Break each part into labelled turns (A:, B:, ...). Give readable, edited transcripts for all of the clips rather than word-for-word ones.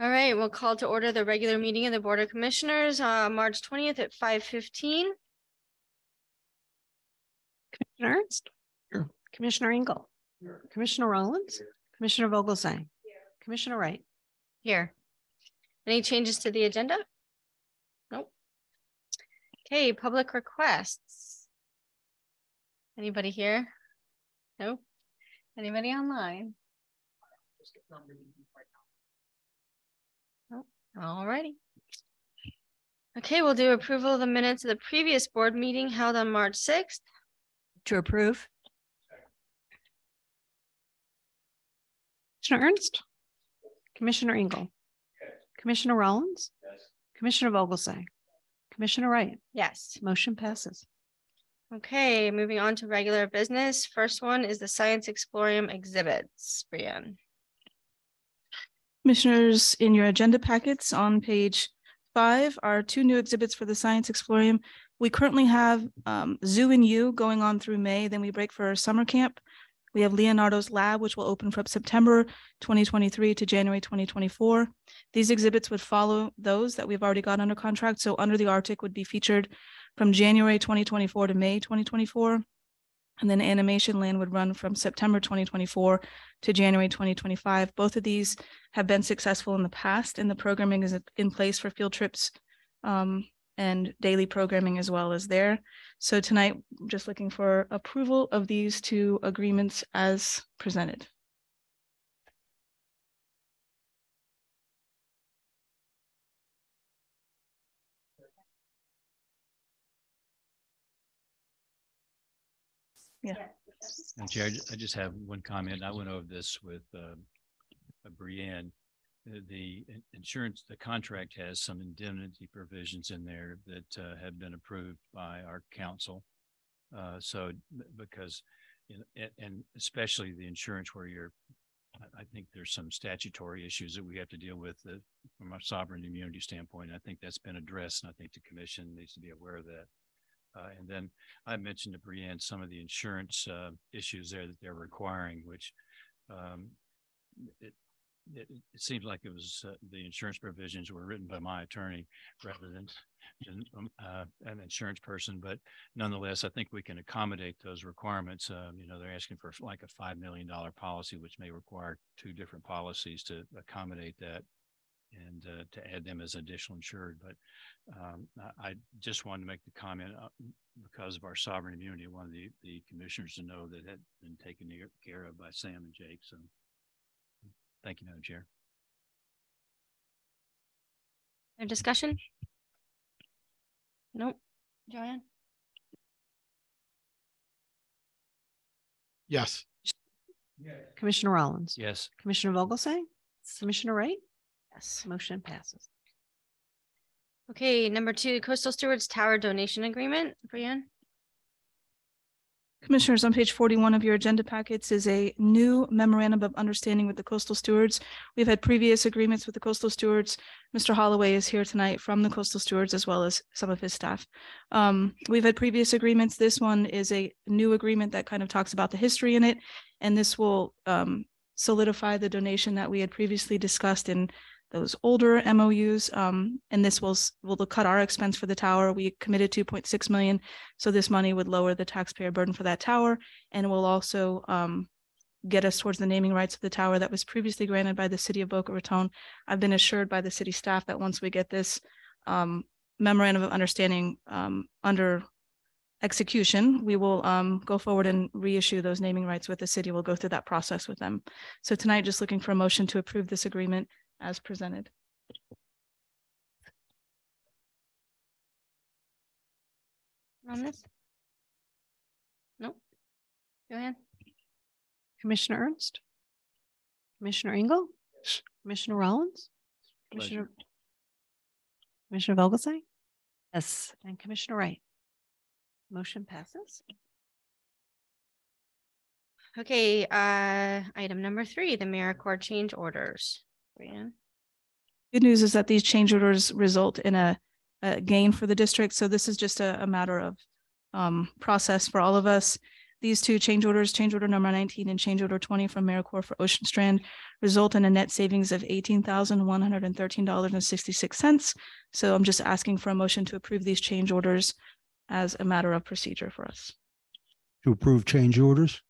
A: All right, we'll call to order the regular meeting of the Board of Commissioners, March 20th at 5:15.
B: Commissioner Ernst?
C: Here.
B: Commissioner Engel?
C: Here.
B: Commissioner Rollins? Commissioner Vogelsang? Commissioner Wright?
A: Here. Any changes to the agenda? Nope. Okay, public requests. Anybody here? Nope. Anybody online? Nope. All righty. Okay, we'll do approval of the minutes of the previous board meeting held on March 6th.
B: To approve. Commissioner Ernst? Commissioner Engel? Commissioner Rollins?
C: Yes.
B: Commissioner Vogelsang? Commissioner Wright?
A: Yes.
B: Motion passes.
A: Okay, moving on to regular business. First one is the Science Explorium exhibits. Brianne.
D: Commissioners, in your agenda packets on page 5 are 2 new exhibits for the Science Explorium. We currently have Zoo and You going on through May, then we break for our summer camp. We have Leonardo's Lab, which will open from September 2023 to January 2024. These exhibits would follow those that we've already got under contract. So Under the Arctic would be featured from January 2024 to May 2024. And then Animation Land would run from September 2024 to January 2025. Both of these have been successful in the past, and the programming is in place for field trips and daily programming as well as there. So tonight, I'm just looking for approval of these 2 agreements as presented. Yeah.
E: And Chair, I just have one comment. I went over this with Brianne. The insurance, the contract has some indemnity provisions in there that have been approved by our council. So because, and especially the insurance where I think there's some statutory issues that we have to deal with from a sovereign immunity standpoint. I think that's been addressed, and I think the commission needs to be aware of that. And then I mentioned to Brianne some of the insurance issues there that they're requiring, which it seems like it was the insurance provisions were written by my attorney rather than an insurance person. But nonetheless, I think we can accommodate those requirements. They're asking for like a $5 million policy, which may require 2 different policies to accommodate that and to add them as additional insured. But I just wanted to make the comment because of our sovereign immunity. I wanted the commissioners to know that it had been taken care of by Sam and Jake. So thank you, Madam Chair.
A: No discussion? Nope. Joanne?
C: Yes.
B: Commissioner Rollins?
E: Yes.
B: Commissioner Vogelsang? Commissioner Wright?
A: Yes.
B: Motion passes.
A: Okay, number 2, Coastal Stewards Tower donation agreement. Brianne?
D: Commissioners, on page 41 of your agenda packets is a new memorandum of understanding with the Coastal Stewards. We've had previous agreements with the Coastal Stewards. Mr. Holloway is here tonight from the Coastal Stewards as well as some of his staff. We've had previous agreements. This one is a new agreement that kind of talks about the history in it, and this will solidify the donation that we had previously discussed in those older MOUs, and this will cut our expense for the tower. We committed $2.6 million, so this money would lower the taxpayer burden for that tower, and will also get us towards the naming rights of the tower that was previously granted by the city of Boca Raton. I've been assured by the city staff that once we get this memorandum of understanding under execution, we will go forward and reissue those naming rights with the city. We'll go through that process with them. So tonight, just looking for a motion to approve this agreement as presented.
A: On this? Nope. Joanne?
B: Commissioner Ernst? Commissioner Engel? Commissioner Rollins?
E: Pleasure.
B: Commissioner Vogelsang? Yes. And Commissioner Wright? Motion passes.
A: Okay, item number 3, the AmeriCorps change orders. Brianne?
D: Good news is that these change orders result in a gain for the district. So this is just a matter of process for all of us. These 2 change orders, change order number 19 and change order 20 from AmeriCorps for Ocean Strand, result in a net savings of $18,113.66. So I'm just asking for a motion to approve these change orders as a matter of procedure for us.
C: To approve change orders?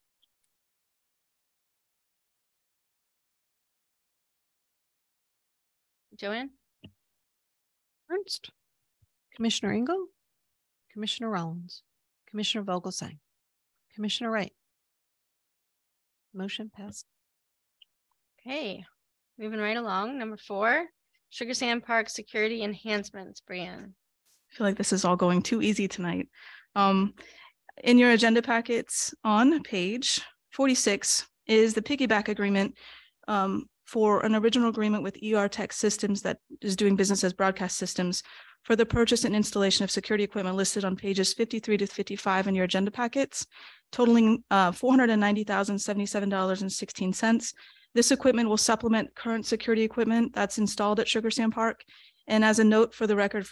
A: Joanne?
B: Ernst, Commissioner Engel, Commissioner Rollins, Commissioner Vogelsang, Commissioner Wright. Motion passed.
A: Okay, moving right along. Number 4, Sugar Sand Park security enhancements. Brianne.
D: I feel like this is all going too easy tonight. In your agenda packets on page 46 is the piggyback agreement for an original agreement with ER Tech Systems that is doing business as Broadcast Systems for the purchase and installation of security equipment listed on pages 53 to 55 in your agenda packets, totaling $490,077.16. This equipment will supplement current security equipment that's installed at Sugar Sand Park. And as a note for the record,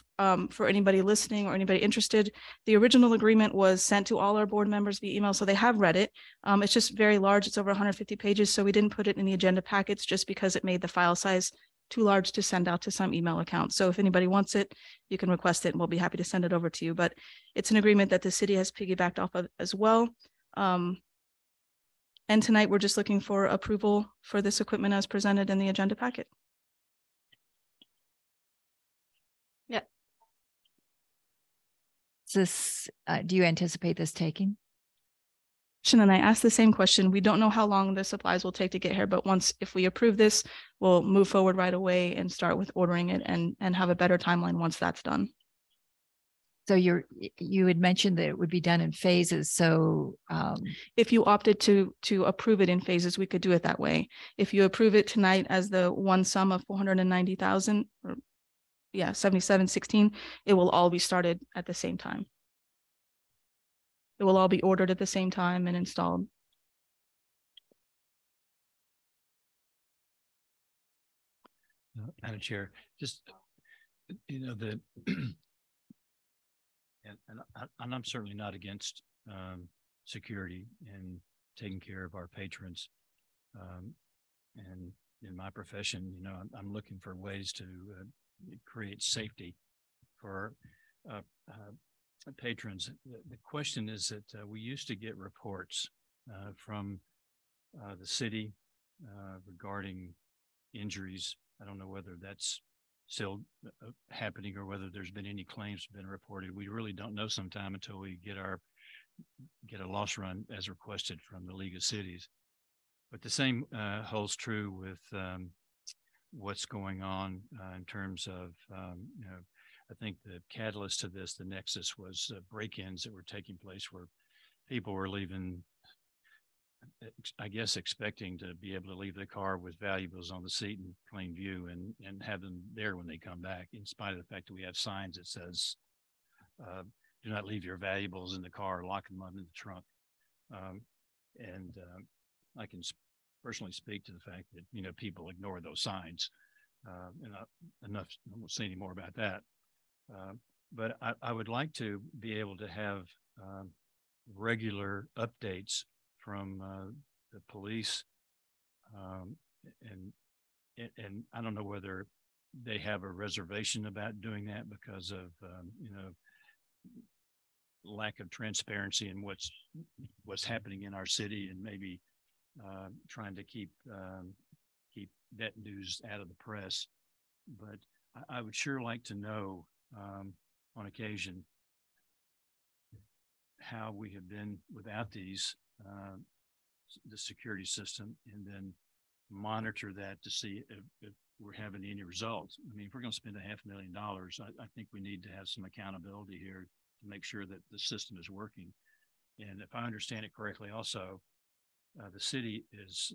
D: for anybody listening or anybody interested, the original agreement was sent to all our board members via email, so they have read it. It's just very large. It's over 150 pages, so we didn't put it in the agenda packets just because it made the file size too large to send out to some email accounts. So if anybody wants it, you can request it and we'll be happy to send it over to you. But it's an agreement that the city has piggybacked off of as well. And tonight we're just looking for approval for this equipment as presented in the agenda packet.
F: This, do you anticipate this taking?
D: And I asked the same question. We don't know how long the supplies will take to get here, but if we approve this, we'll move forward right away and start with ordering it and have a better timeline once that's done.
F: So you had mentioned that it would be done in phases. So
D: if you opted to approve it in phases, we could do it that way. If you approve it tonight as the one sum of 490,000 or 7716, it will all be started at the same time. It will all be ordered at the same time and installed.
E: Madam Chair, just, and I'm certainly not against security and taking care of our patrons. And in my profession, I'm looking for ways to create safety for patrons. The question is that we used to get reports from the city regarding injuries. I don't know whether that's still happening or whether there's been any claims been reported. We really don't know sometime until we get a loss run as requested from the League of Cities. But the same holds true with what's going on in terms of, I think the catalyst to this, the nexus, was break-ins that were taking place where people were leaving, I guess, expecting to be able to leave the car with valuables on the seat in plain view and have them there when they come back, in spite of the fact that we have signs that says, do not leave your valuables in the car, lock them up in the trunk. I can personally speak to the fact that, people ignore those signs. And I won't say any more about that. But I would like to be able to have regular updates from the police. And I don't know whether they have a reservation about doing that because of, lack of transparency in what's happening in our city, and maybe trying to keep that news out of the press. But I would sure like to know on occasion how we have been without the security system, and then monitor that to see if we're having any results. I mean, if we're going to spend $500,000, I think we need to have some accountability here to make sure that the system is working. And if I understand it correctly, also, the city is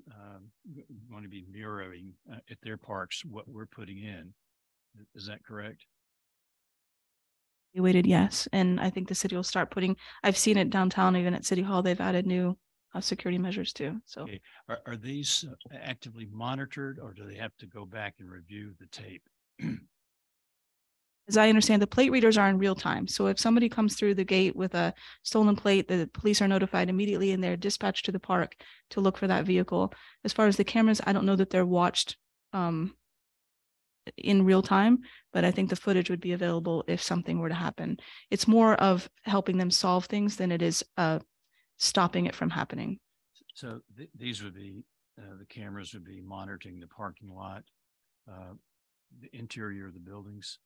E: going to be mirroring at their parks what we're putting in. Is that correct?
D: Waited, yes. And I think the city will start putting, I've seen it downtown, even at City Hall, they've added new security measures too. So
E: okay. Are these actively monitored, or do they have to go back and review the tape?
D: As I understand, the plate readers are in real time. So if somebody comes through the gate with a stolen plate, the police are notified immediately and they're dispatched to the park to look for that vehicle. As far as the cameras, I don't know that they're watched in real time, but I think the footage would be available if something were to happen. It's more of helping them solve things than it is stopping it from happening.
E: So these would be, the cameras would be monitoring the parking lot, the interior of the buildings.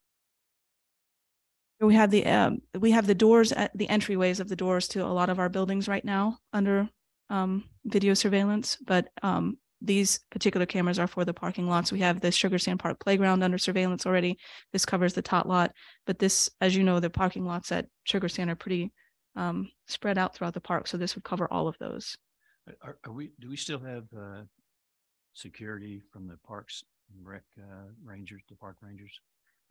D: We have the doors at the entryways of the doors to a lot of our buildings right now under video surveillance, but these particular cameras are for the parking lots. We have the Sugar Sand Park Playground under surveillance already. This covers the tot lot, but this, as you know, the parking lots at Sugar Sand are pretty spread out throughout the park. So this would cover all of those.
E: Do we still have security from the Parks and Rec rangers, the park rangers?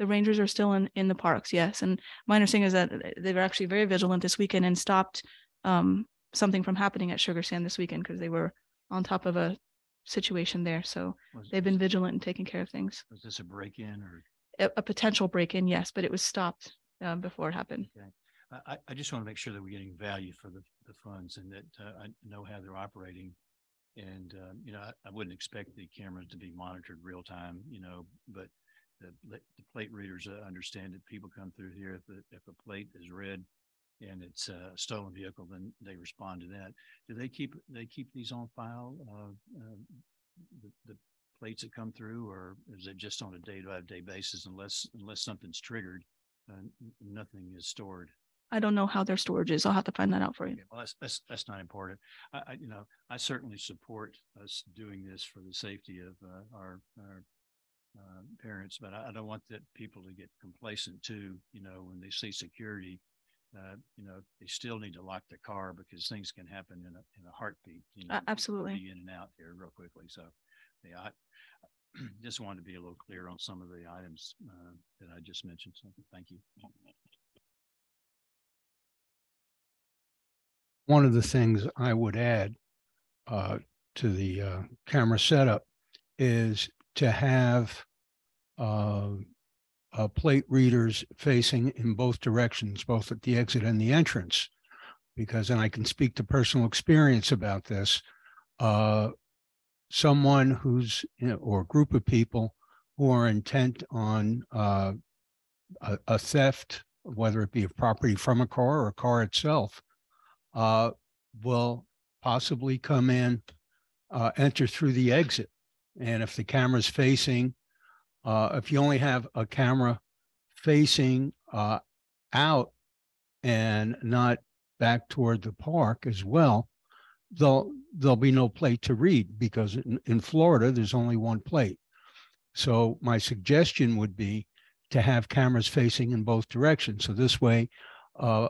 D: The rangers are still in the parks, yes. And my understanding is that they were actually very vigilant this weekend and stopped something from happening at Sugar Sand this weekend because they were on top of a situation there. So they've been vigilant in taking care of things.
E: Was this a break-in or?
D: A potential break-in, yes, but it was stopped before it happened.
E: Okay. I just want to make sure that we're getting value for the funds and that I know how they're operating. And, you know, I wouldn't expect the cameras to be monitored real time, you know, but the plate readers understand that people come through here. If a plate is red and it's a stolen vehicle, then they respond to that. Do they keep these on file, the plates that come through, or is it just on a day-to-day basis unless something's triggered, nothing is stored?
D: I don't know how their storage is. I'll have to find that out for you.
E: Okay, well, that's not important. You know, I certainly support us doing this for the safety of our parents, but I don't want that people to get complacent too. You know, when they see security, you know, they still need to lock the car because things can happen in a heartbeat. You know,
D: absolutely.
E: Be in and out here real quickly. So, yeah, I just wanted to be a little clear on some of the items that I just mentioned. So, thank you.
C: One of the things I would add to the camera setup is to have plate readers facing in both directions, both at the exit and the entrance, because, and I can speak to personal experience about this, someone who's, you know, or a group of people who are intent on a theft, whether it be of property from a car or a car itself, will possibly come in, enter through the exit. And if the camera's facing, if you only have a camera facing out and not back toward the park as well, there'll be no plate to read because in Florida, there's only one plate. So my suggestion would be to have cameras facing in both directions. So this way, a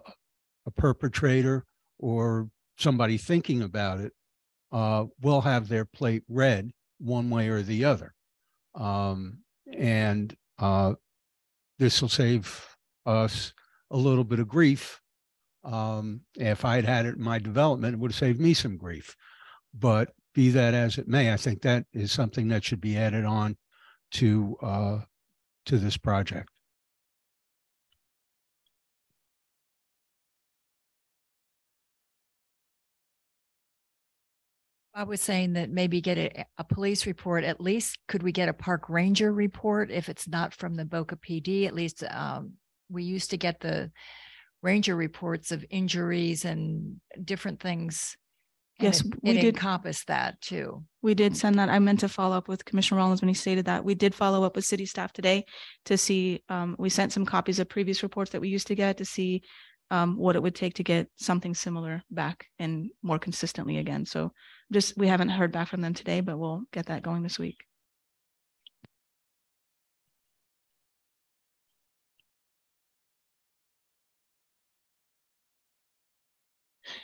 C: perpetrator or somebody thinking about it will have their plate read one way or the other. And this will save us a little bit of grief. If I'd had it in my development, it would have saved me some grief. But be that as it may, I think that is something that should be added on to this project.
F: I was saying that maybe get a police report. At least could we get a park ranger report if it's not from the Boca PD? At least we used to get the ranger reports of injuries and different things.
D: Yes,
F: we did encompass that too.
D: We did send that. I meant to follow up with Commissioner Rollins when he stated that. We did follow up with city staff today to see, we sent some copies of previous reports that we used to get to see what it would take to get something similar back and more consistently again. So just, we haven't heard back from them today, but we'll get that going this week.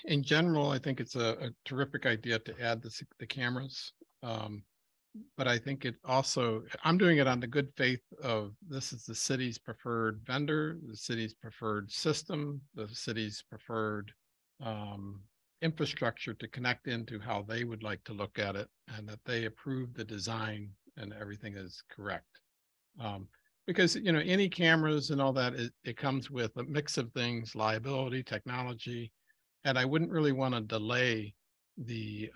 G: In general, I think it's a terrific idea to add the cameras. But I think it also, I'm doing it on the good faith of this is the city's preferred vendor, the city's preferred system, the city's preferred infrastructure to connect into how they would like to look at it, and that they approve the design and everything is correct. because, you know, any cameras and all that, it comes with a mix of things, liability, technology. And I wouldn't really want to delay the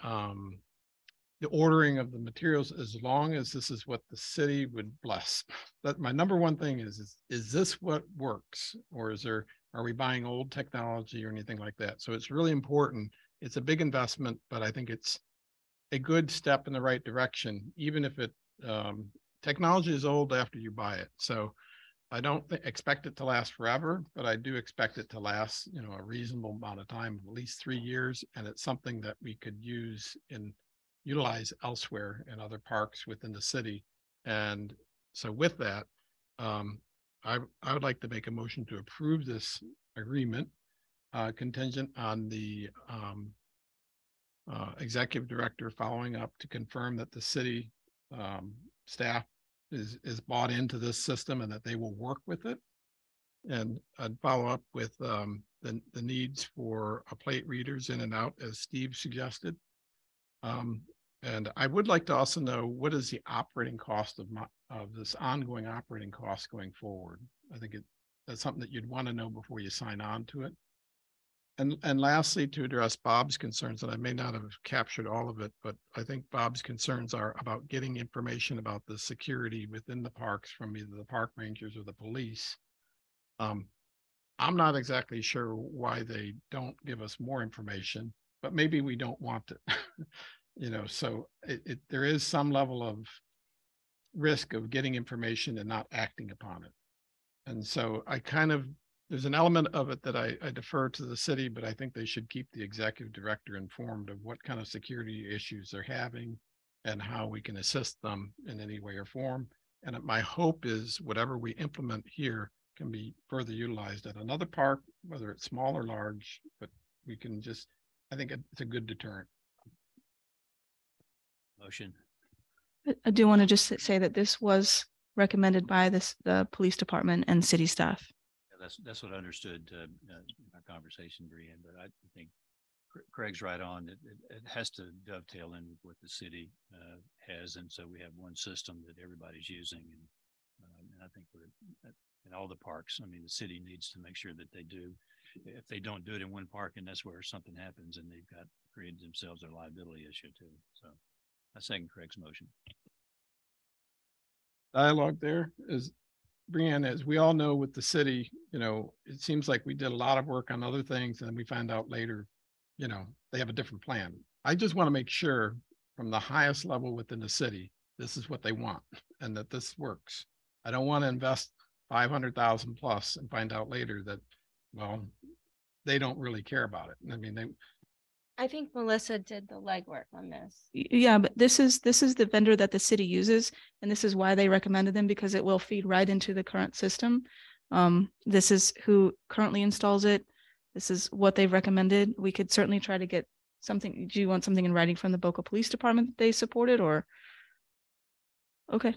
G: ordering of the materials as long as this is what the city would bless. That my number one thing is this what works, or are we buying old technology or anything like that? So it's really important. It's a big investment, but I think it's a good step in the right direction, even if technology is old after you buy it. So I don't expect it to last forever, but I do expect it to last, you know, a reasonable amount of time, at least 3 years. And it's something that we could utilize elsewhere in other parks within the city. And so with that, I would like to make a motion to approve this agreement contingent on the executive director following up to confirm that the city staff is bought into this system and that they will work with it. And I'd follow up with the needs for plate readers in and out, as Steve suggested. And I would like to also know, what is the operating cost of this ongoing operating cost going forward? I think that's something that you'd want to know before you sign on to it. And lastly, to address Bob's concerns, and I may not have captured all of it, but I think Bob's concerns are about getting information about the security within the parks from either the park rangers or the police. I'm not exactly sure why they don't give us more information, but maybe we don't want it. You know, so there is some level of risk of getting information and not acting upon it. And so there's an element of it that I defer to the city, but I think they should keep the executive director informed of what kind of security issues they're having and how we can assist them in any way or form. And my hope is whatever we implement here can be further utilized at another park, whether it's small or large, but we can I think it's a good deterrent.
E: Motion.
D: I do want to just say that this was recommended by the police department and city staff.
E: Yeah, that's what I understood in our conversation, Brianne, but I think Craig's right on. It has to dovetail in with what the city has. And so we have one system that everybody's using. And I think we're in all the parks. I mean, the city needs to make sure that they do. If they don't do it in one park and that's where something happens, and they've created themselves a liability issue too. So I second Craig's motion.
G: Dialogue there is, Brianne, as we all know with the city, you know, it seems like we did a lot of work on other things and we find out later, you know, they have a different plan. I just want to make sure from the highest level within the city, this is what they want and that this works. I don't want to invest 500,000 plus and find out later that, well, they don't really care about it. I mean,
A: I think Melissa did the legwork on this.
D: Yeah, but this is the vendor that the city uses, and this is why they recommended them, because it will feed right into the current system. This is who currently installs it. This is what they've recommended. We could certainly try to get something. Do you want something in writing from the Boca Police Department that they supported, or? Okay.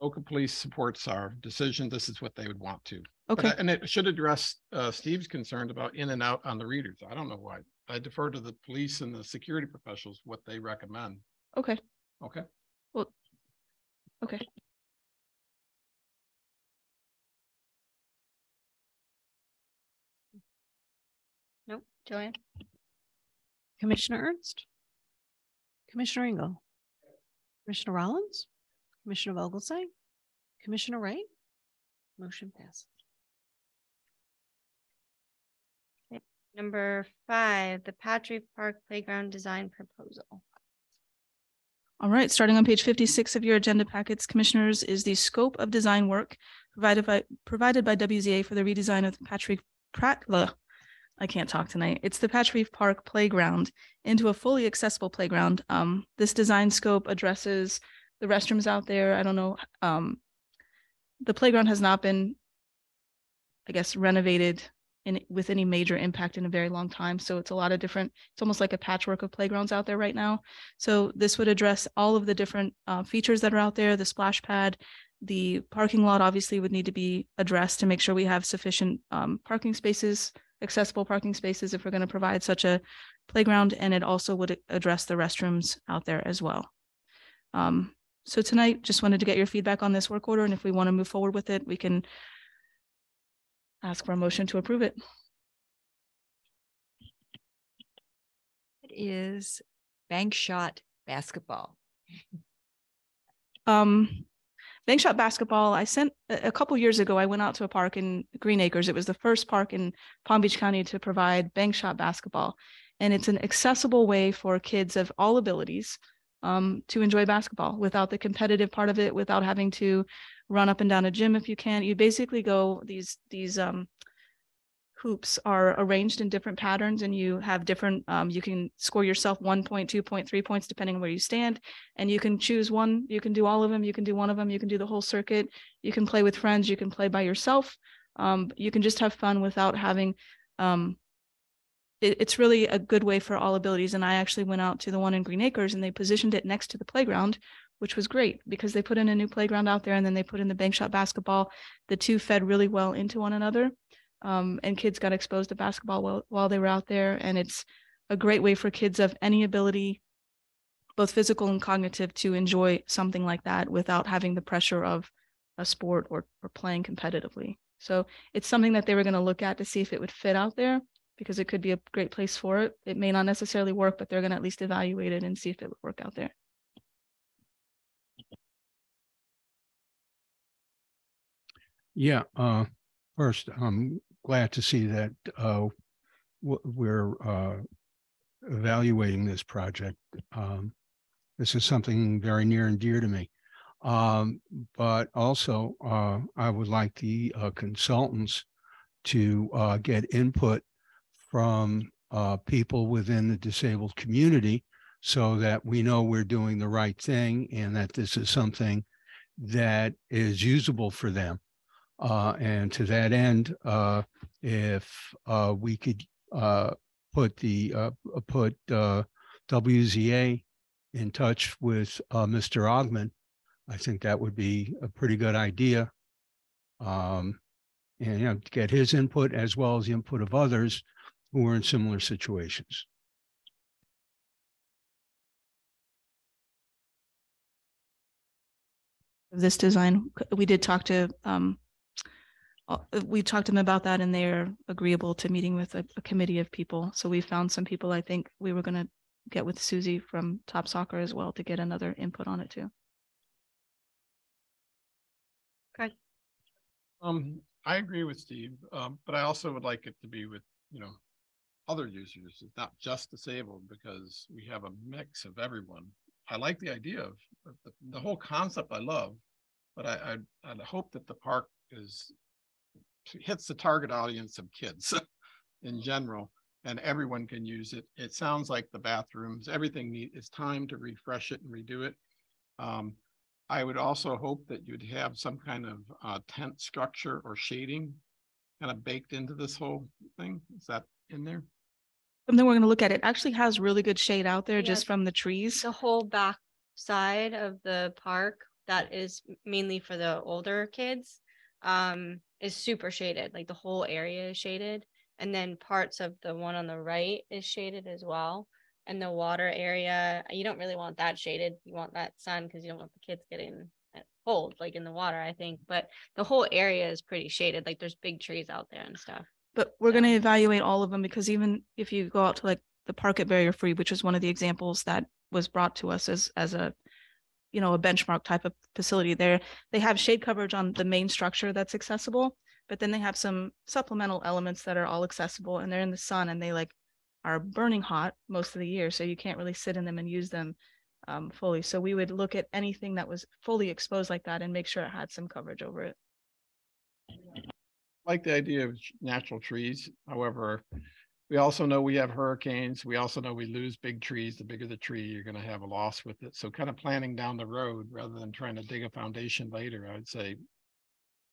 G: Boca Police supports our decision. This is what they would want to.
D: Okay.
G: And it should address Steve's concern about in and out on the readers. I don't know why. I defer to the police and the security professionals what they recommend.
D: Okay.
G: Okay.
D: Well, okay.
A: Nope. Joanne?
B: Commissioner Ernst, Commissioner Engel, Commissioner Rollins, Commissioner Vogelsang, Commissioner Wright. Motion passes.
A: Number 5, the Patrick Park Playground Design Proposal.
D: All right, starting on page 56 of your agenda packets, commissioners, is the scope of design work provided by WZA for the redesign of the I can't talk tonight. It's the Patrick Park Playground into a fully accessible playground. This design scope addresses the restrooms out there. I don't know. The playground has not been, I guess, renovated with any major impact in a very long time. So it's a lot of different, it's almost like a patchwork of playgrounds out there right now. So this would address all of the different features that are out there. The splash pad, the parking lot obviously would need to be addressed to make sure we have sufficient parking spaces, accessible parking spaces if we're going to provide such a playground. And it also would address the restrooms out there as well. So tonight, just wanted to get your feedback on this work order, and if we want to move forward with it, we can ask for a motion to approve it.
F: It is bank shot basketball.
D: Bank shot basketball, I sent a couple years ago, I went out to a park in Green Acres. It was the first park in Palm Beach County to provide bank shot basketball. And it's an accessible way for kids of all abilities to enjoy basketball without the competitive part of it, without having to run up and down a gym if you can. You basically go, these hoops are arranged in different patterns, and you have different, you can score yourself 1 point, 2 point, 3 points, depending on where you stand. And you can choose one, you can do all of them, you can do one of them, you can do the whole circuit. You can play with friends, you can play by yourself. You can just have fun without having, it's really a good way for all abilities. And I actually went out to the one in Green Acres, and they positioned it next to the playground, which was great because they put in a new playground out there, and then they put in the bank shot basketball. The two fed really well into one another. And kids got exposed to basketball while they were out there. And it's a great way for kids of any ability, both physical and cognitive, to enjoy something like that without having the pressure of a sport or playing competitively. So it's something that they were going to look at to see if it would fit out there, because it could be a great place for it. It may not necessarily work, but they're going to at least evaluate it and see if it would work out there.
C: Yeah. First, I'm glad to see that we're evaluating this project. This is something very near and dear to me. But also, I would like the consultants to get input from people within the disabled community so that we know we're doing the right thing and that this is something that is usable for them. And to that end, if we could put WZA in touch with Mr. Ogman, I think that would be a pretty good idea. And to get his input as well as the input of others who are in similar situations.
D: This design, we did talk to we talked to them about that, and they're agreeable to meeting with a committee of people. So we found some people. I think we were going to get with Susie from Top Soccer as well to get another input on it too.
A: Okay.
G: I agree with Steve, but I also would like it to be with, other users. It's not just disabled, because we have a mix of everyone. I like the idea of the whole concept. I love, but I hope that the park hits the target audience of kids in general, and everyone can use it. It sounds like the bathrooms, everything is time to refresh it and redo it. I would also hope that you'd have some kind of tent structure or shading kind of baked into this whole thing. Is that in there?
D: Something we're going to look at. It actually has really good shade out there just
A: Yes.
D: from the trees.
A: The whole back side of the park that is mainly for the older kids is super shaded. Like the whole area is shaded, and then parts of the one on the right is shaded as well. And the water area, you don't really want that shaded. You want that sun because you don't want the kids getting cold like in the water, I think. But the whole area is pretty shaded. Like there's big trees out there and stuff.
D: But we're going to
A: Yeah.
D: evaluate all of them, because even if you go out to like the park at Barrier Free, which is one of the examples that was brought to us as a a benchmark type of facility there, they have shade coverage on the main structure that's accessible, but then they have some supplemental elements that are all accessible, and they're in the sun, and they are burning hot most of the year. So you can't really sit in them and use them fully. So we would look at anything that was fully exposed like that and make sure it had some coverage over it.
G: I like the idea of natural trees. However, we also know we have hurricanes. We also know we lose big trees. The bigger the tree, you're going to have a loss with it. So kind of planning down the road rather than trying to dig a foundation later, I would say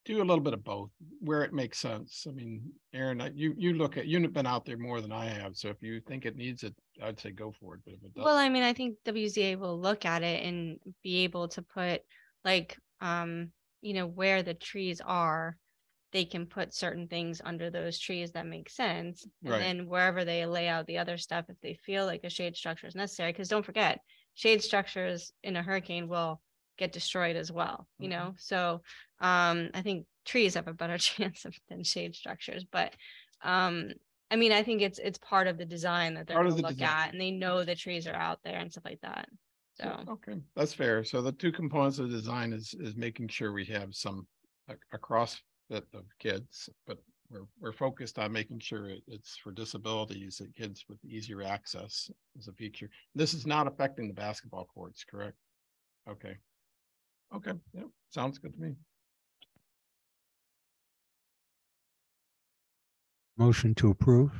G: do a little bit of both where it makes sense. I mean, Aaron, you've been out there more than I have. So if you think it needs it, I'd say go for it. But if it doesn't,
A: Well, I mean, I think WZA will look at it and be able to put where the trees are, they can put certain things under those trees that make sense. And
G: Right.
A: then wherever they lay out the other stuff, if they feel like a shade structure is necessary, because don't forget, shade structures in a hurricane will get destroyed as well, you know? So I think trees have a better chance than shade structures, but I mean, I think it's part of the design that they're
G: Part of
A: gonna
G: the
A: look
G: design.
A: at, and they know the trees are out there and stuff like that. So
G: Okay, that's fair. So the two components of design is making sure we have some a crossfit of kids, but we're focused on making sure it's for disabilities and kids with easier access as a feature. This is not affecting the basketball courts, correct? Okay. Okay, yeah, sounds good to me.
C: Motion to approve.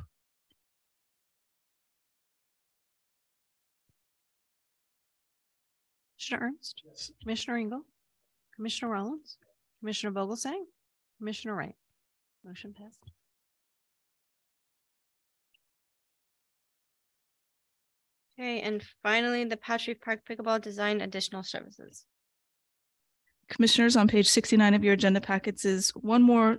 B: Commissioner Ernst, Commissioner Engel, Commissioner Rollins, Commissioner Vogelsang, Commissioner Wright. Motion passed.
A: okay, and finally, the Patrick Park Pickleball Design additional services.
D: Commissioners, on page 69 of your agenda packets is one more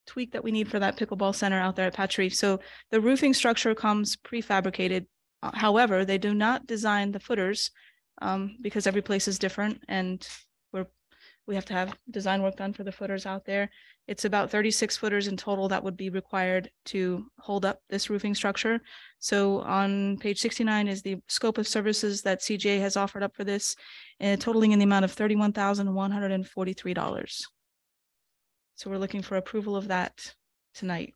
D: tweak that we need for that pickleball center out there at Patch Reef. So the roofing structure comes prefabricated. However, they do not design the footers because every place is different, and we have to have design work done for the footers out there. It's about 36 footers in total that would be required to hold up this roofing structure. So on page 69 is the scope of services that CGA has offered up for this, totaling in the amount of $31,143. So we're looking for approval of that tonight.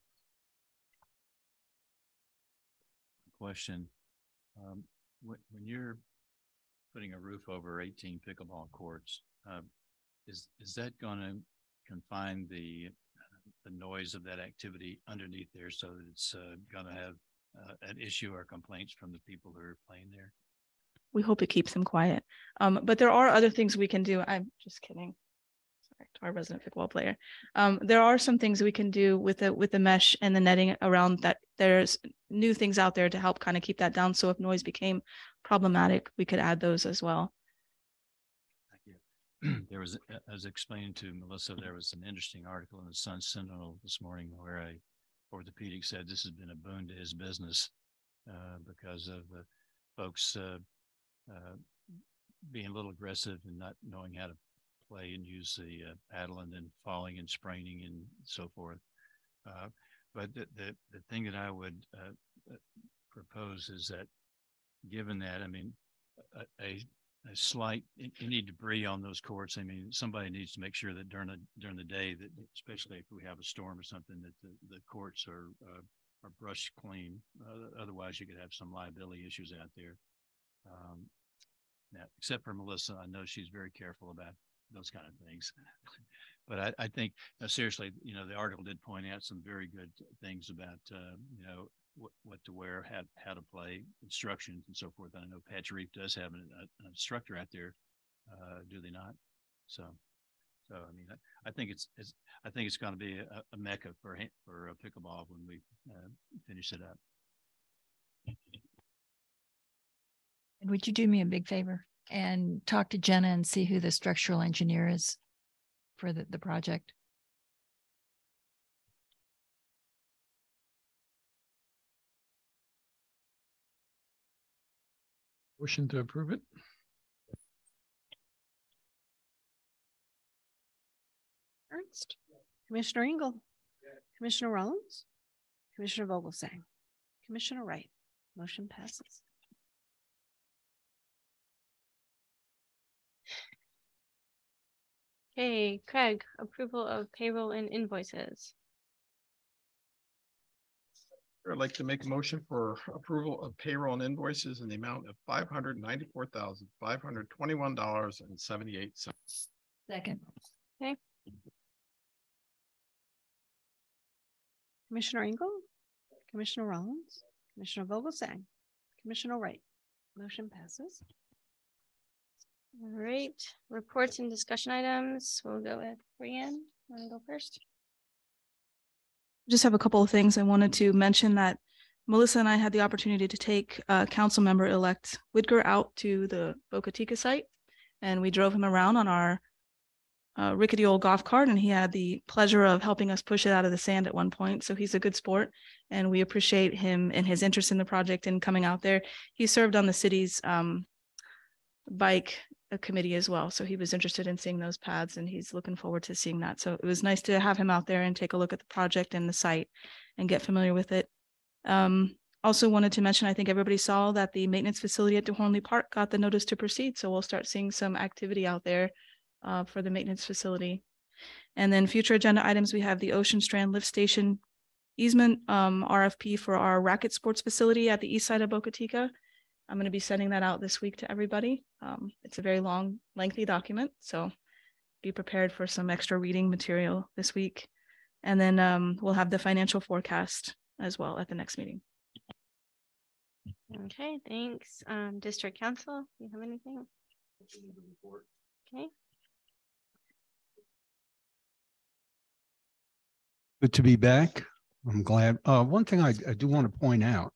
E: Question. When you're putting a roof over 18 pickleball courts, is that going to confine the noise of that activity underneath there so that it's going to have an issue or complaints from the people who are playing there?
D: We hope it keeps them quiet. But there are other things we can do. I'm just kidding. Sorry, to our resident pickleball player. There are some things we can do with the mesh and the netting around that. There's new things out there to help kind of keep that down. So if noise became problematic, we could add those as well.
E: There was, I was explaining to Melissa, there was an interesting article in the Sun Sentinel this morning where a orthopedic said this has been a boon to his business because of the folks being a little aggressive and not knowing how to play and use the paddle, and then falling and spraining and so forth. But the thing that I would propose is that, given that, I mean, a slight any debris on those courts. I mean, somebody needs to make sure that during the day, that especially if we have a storm or something, that the courts are brushed clean. Otherwise, you could have some liability issues out there. Now, except for Melissa, I know she's very careful about those kind of things. But I think, seriously, you know, the article did point out some very good things about, you know, what to wear, how to play, instructions and so forth. I know Patch Reef does have an instructor out there, do they not? So I mean, I think it's going to be a mecca for pickleball when we finish it up.
F: And would you do me a big favor and talk to Jenna and see who the structural engineer is for the project?
G: Motion to approve it.
B: Ernst, Commissioner Engel, Commissioner Rollins, Commissioner Vogelsang, Commissioner Wright. Motion passes.
A: Okay, Craig, approval of payroll and invoices.
G: I'd like to make a motion for approval of payroll and invoices in the amount of $594,521.78.
F: Second.
A: Okay.
B: Commissioner Engel, Commissioner Rollins, Commissioner Vogelsang, Commissioner Wright. Motion passes.
A: All right, reports and discussion items. We'll go with Brianne. Want to go first?
D: Just have a couple of things. I wanted to mention that Melissa and I had the opportunity to take council member elect Whitger out to the Boca Chica site, and we drove him around on our rickety old golf cart, and he had the pleasure of helping us push it out of the sand at one point. So he's a good sport, and we appreciate him and his interest in the project and coming out there. He served on the city's bike a committee as well. So he was interested in seeing those paths and he's looking forward to seeing that. So it was nice to have him out there and take a look at the project and the site and get familiar with it. Also wanted to mention, I think everybody saw that the maintenance facility at DeHornley Park got the notice to proceed. So we'll start seeing some activity out there for the maintenance facility. And then future agenda items, we have the Ocean Strand Lift Station easement RFP for our racket sports facility at the east side of Boca Chica. I'm going to be sending that out this week to everybody. It's a very long, lengthy document, so be prepared for some extra reading material this week. And then we'll have the financial forecast as well at the next meeting.
A: Okay, thanks. District Council, do you have anything? Okay.
C: Good to be back. I'm glad. One thing I do want to point out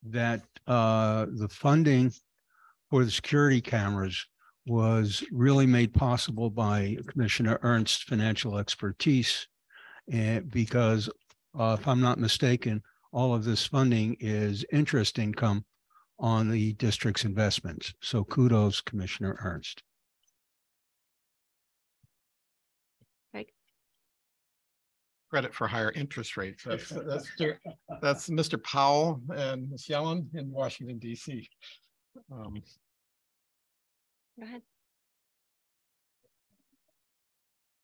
C: that the funding for the security cameras was really made possible by Commissioner Ernst's financial expertise. And because if I'm not mistaken, all of this funding is interest income on the district's investments. So kudos, Commissioner Ernst.
G: Credit for higher interest rates. That's Mr. Powell and Ms. Yellen in Washington, D.C.
A: Go ahead.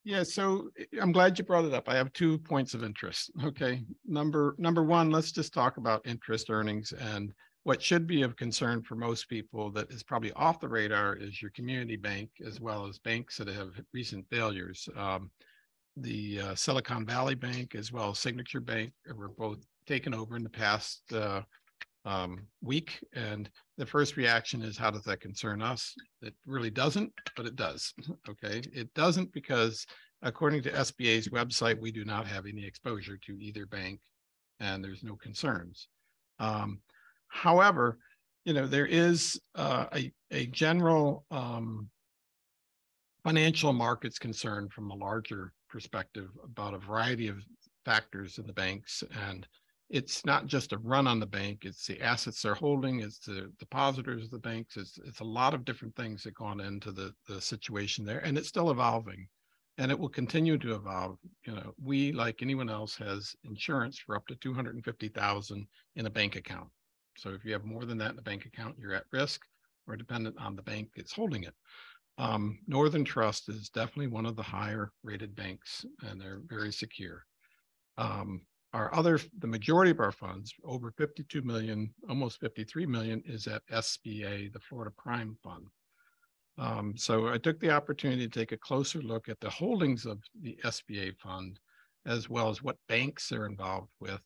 G: Yeah, so I'm glad you brought it up. I have 2 points of interest. Okay, number one, let's just talk about interest earnings, and what should be of concern for most people that is probably off the radar is your community bank, as well as banks that have recent failures. The Silicon Valley Bank as well as Signature Bank were both taken over in the past week. And the first reaction is, how does that concern us? It really doesn't, but it does. Okay. It doesn't because according to SBA's website, we do not have any exposure to either bank and there's no concerns. However, you know, there is a general financial markets concern from a larger perspective about a variety of factors in the banks. And it's not just a run on the bank, it's the assets they're holding, it's the depositors of the banks, it's a lot of different things that gone into the situation there, and it's still evolving and it will continue to evolve. You know, we, like anyone else, has insurance for up to $250,000 in a bank account. So if you have more than that in a bank account, you're at risk or dependent on the bank that's holding it. Northern Trust is definitely one of the higher rated banks and they're very secure. The majority of our funds, over 52 million, almost 53 million, is at SBA, the Florida Prime Fund. So I took the opportunity to take a closer look at the holdings of the SBA fund, as well as what banks they're involved with.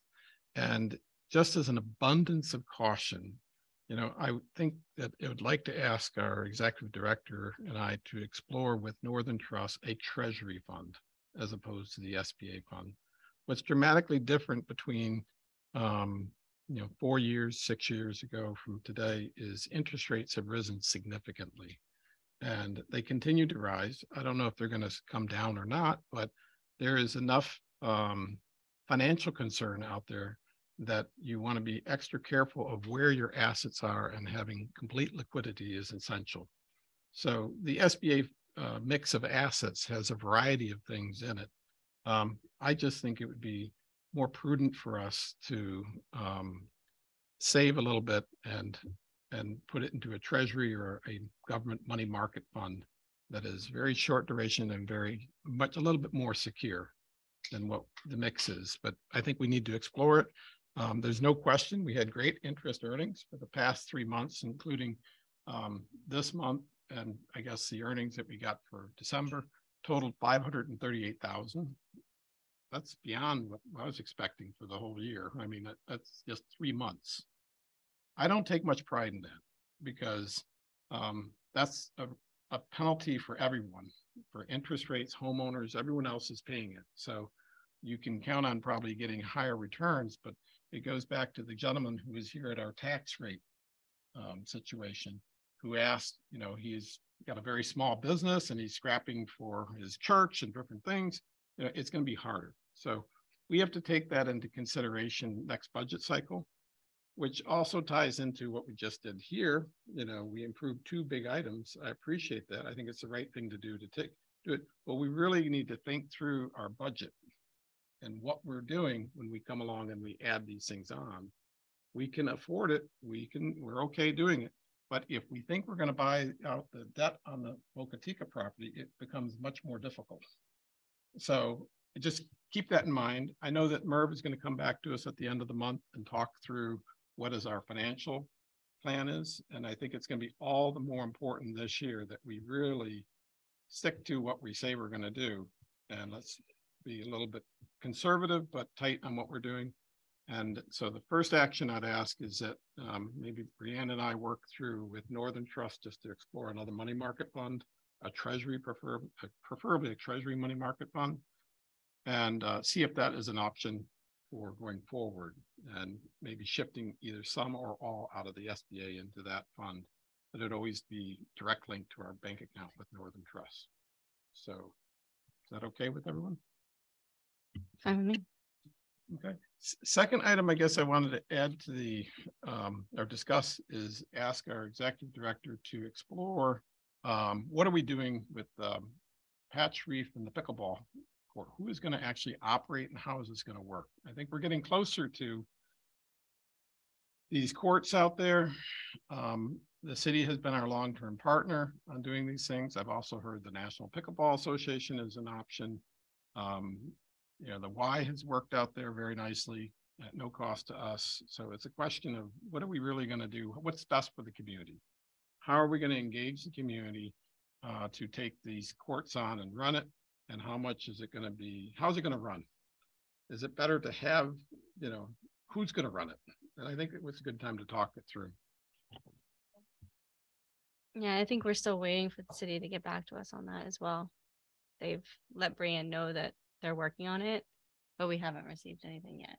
G: And just as an abundance of caution, you know, I think that I would like to ask our executive director and I to explore with Northern Trust a treasury fund as opposed to the SBA fund. What's dramatically different between, 4 years, 6 years ago from today is interest rates have risen significantly and they continue to rise. I don't know if they're going to come down or not, but there is enough financial concern out there that you want to be extra careful of where your assets are, and having complete liquidity is essential. So the SBA mix of assets has a variety of things in it. I just think it would be more prudent for us to save a little bit and put it into a treasury or a government money market fund that is very short duration and a little bit more secure than what the mix is. But I think we need to explore it. There's no question we had great interest earnings for the past 3 months, including this month. And I guess the earnings that we got for December totaled $538,000. That's beyond what I was expecting for the whole year. I mean, that's just 3 months. I don't take much pride in that because that's a penalty for everyone, for interest rates, homeowners, everyone else is paying it. So you can count on probably getting higher returns, but it goes back to the gentleman who was here at our tax rate situation, who asked, you know, he's got a very small business and he's scrapping for his church and different things. You know, it's going to be harder. So we have to take that into consideration next budget cycle. which also ties into what we just did here. You know, we improved 2 big items. I appreciate that. I think it's the right thing to do do it, but we really need to think through our budget and what we're doing when we come along and we add these things on. We can afford it. We're okay doing it. But if we think we're going to buy out the debt on the Boca Chica property, it becomes much more difficult. So just keep that in mind. I know that Merv is going to come back to us at the end of the month and talk through what is our financial plan is. And I think it's going to be all the more important this year that we really stick to what we say we're going to do. And let's be a little bit conservative, but tight on what we're doing. And so the first action I'd ask is that maybe Brianne and I work through with Northern Trust just to explore another money market fund, a treasury, preferably a treasury money market fund, and see if that is an option for going forward, and maybe shifting either some or all out of the SBA into that fund, but it'd always be direct link to our bank account with Northern Trust. So is that okay with everyone?
A: Fine with me.
G: Okay. Second item, I guess I wanted to add to the or discuss is ask our executive director to explore what are we doing with Patch Reef and the pickleball court? Who is going to actually operate and how is this going to work? I think we're getting closer to these courts out there. The city has been our long-term partner on doing these things. I've also heard the National Pickleball Association is an option. You know, the Y has worked out there very nicely at no cost to us. So it's a question of what are we really going to do? What's best for the community? How are we going to engage the community to take these courts on and run it? And how much is it going to be? How's it going to run? Is it better to have, you know, who's going to run it? And I think it was a good time to talk it through.
A: Yeah, I think we're still waiting for the city to get back to us on that as well. They've let Brianne know that they're working on it, but we haven't received anything yet.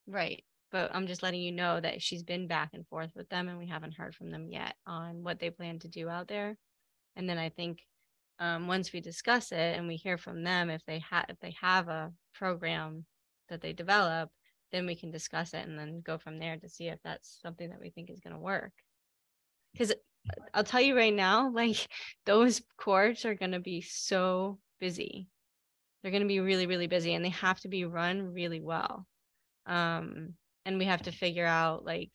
A: Right. But I'm just letting you know that she's been back and forth with them and we haven't heard from them yet on what they plan to do out there. And then I think once we discuss it and we hear from them, if they have a program that they develop, then we can discuss it and then go from there to see if that's something that we think is going to work. Because I'll tell you right now, like those courts are going to be so busy. They're going to be really, really busy and they have to be run really well. And we have to figure out like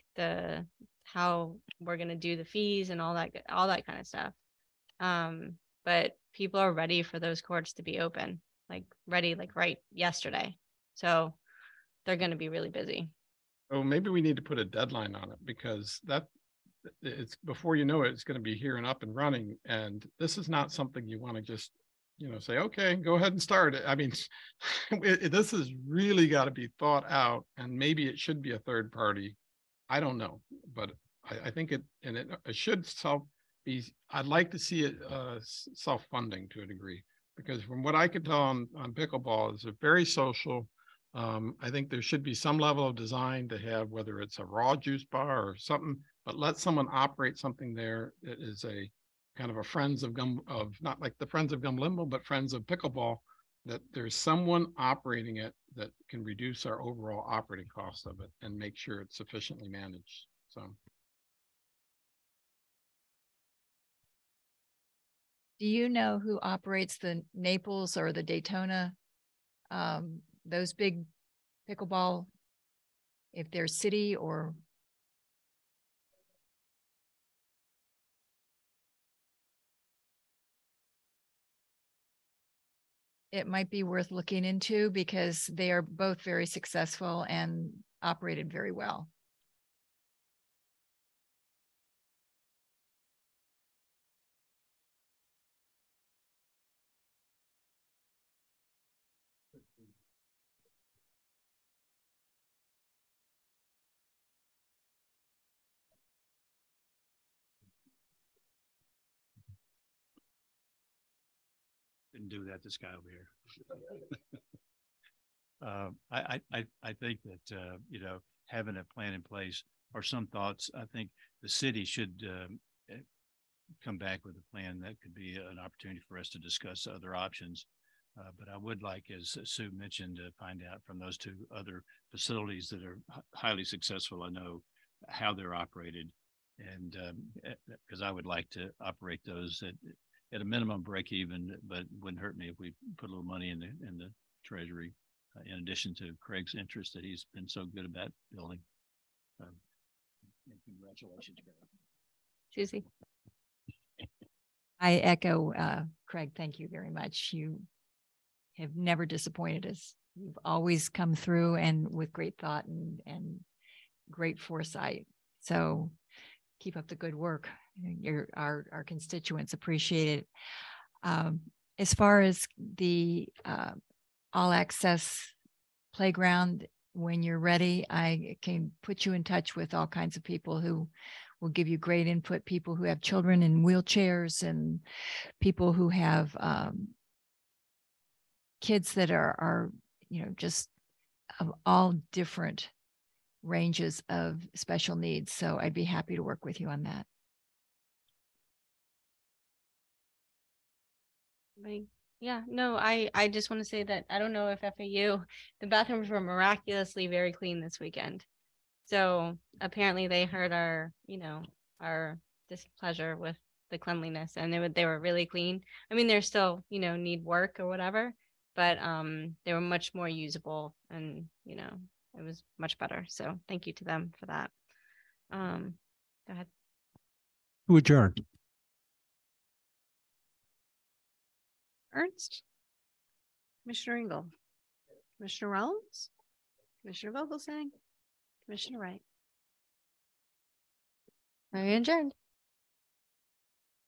A: how we're going to do the fees and all that kind of stuff. But people are ready for those courts to be open, like ready, like right yesterday. So they're going to be really busy.
G: Oh, maybe we need to put a deadline on it because it's before you know it, it's going to be here and up and running. And this is not something you want to just, you know, say, okay, go ahead and start it. I mean, this has really got to be thought out and maybe it should be a third party. I don't know, but I think it should I'd like to see it self-funding to a degree, because from what I could tell on pickleball is very social. I think there should be some level of design to have, whether it's a raw juice bar or something, but let someone operate something there that is a kind of a Friends of not like the Friends of Gum Limbo, but Friends of Pickleball, that there's someone operating it that can reduce our overall operating cost of it and make sure it's sufficiently managed. So.
F: Do you know who operates the Naples or the Daytona, those big pickleball, if they're city or? It might be worth looking into because they are both very successful and operated very well.
E: Didn't do that, this guy over here. I think that, you know, having a plan in place or some thoughts, I think the city should come back with a plan that could be an opportunity for us to discuss other options. But I would like, as Sue mentioned, to find out from those two other facilities that are highly successful, I know, how they're operated. And because I would like to operate those at a minimum break even, but wouldn't hurt me if we put a little money in the treasury, in addition to Craig's interest that he's been so good about building. Congratulations, Craig.
A: Susie.
F: I echo Craig. Thank you very much. You have never disappointed us. You've always come through and with great thought and great foresight. So keep up the good work. Our constituents appreciate it. As far as the all access playground, when you're ready, I can put you in touch with all kinds of people who will give you great input, people who have children in wheelchairs and people who have kids that are, just of all different ranges of special needs. So I'd be happy to work with you on that.
A: Yeah, no, I just want to say that I don't know if FAU, the bathrooms were miraculously very clean this weekend. So apparently they heard our displeasure with the cleanliness, and they were really clean. I mean, they're still, need work or whatever, but they were much more usable, and it was much better. So thank you to them for that. Go ahead.
C: Who adjourned?
B: Ernst, Commissioner Engel, Commissioner Rollins, Commissioner Vogelsang, Commissioner Wright.
A: I adjourned.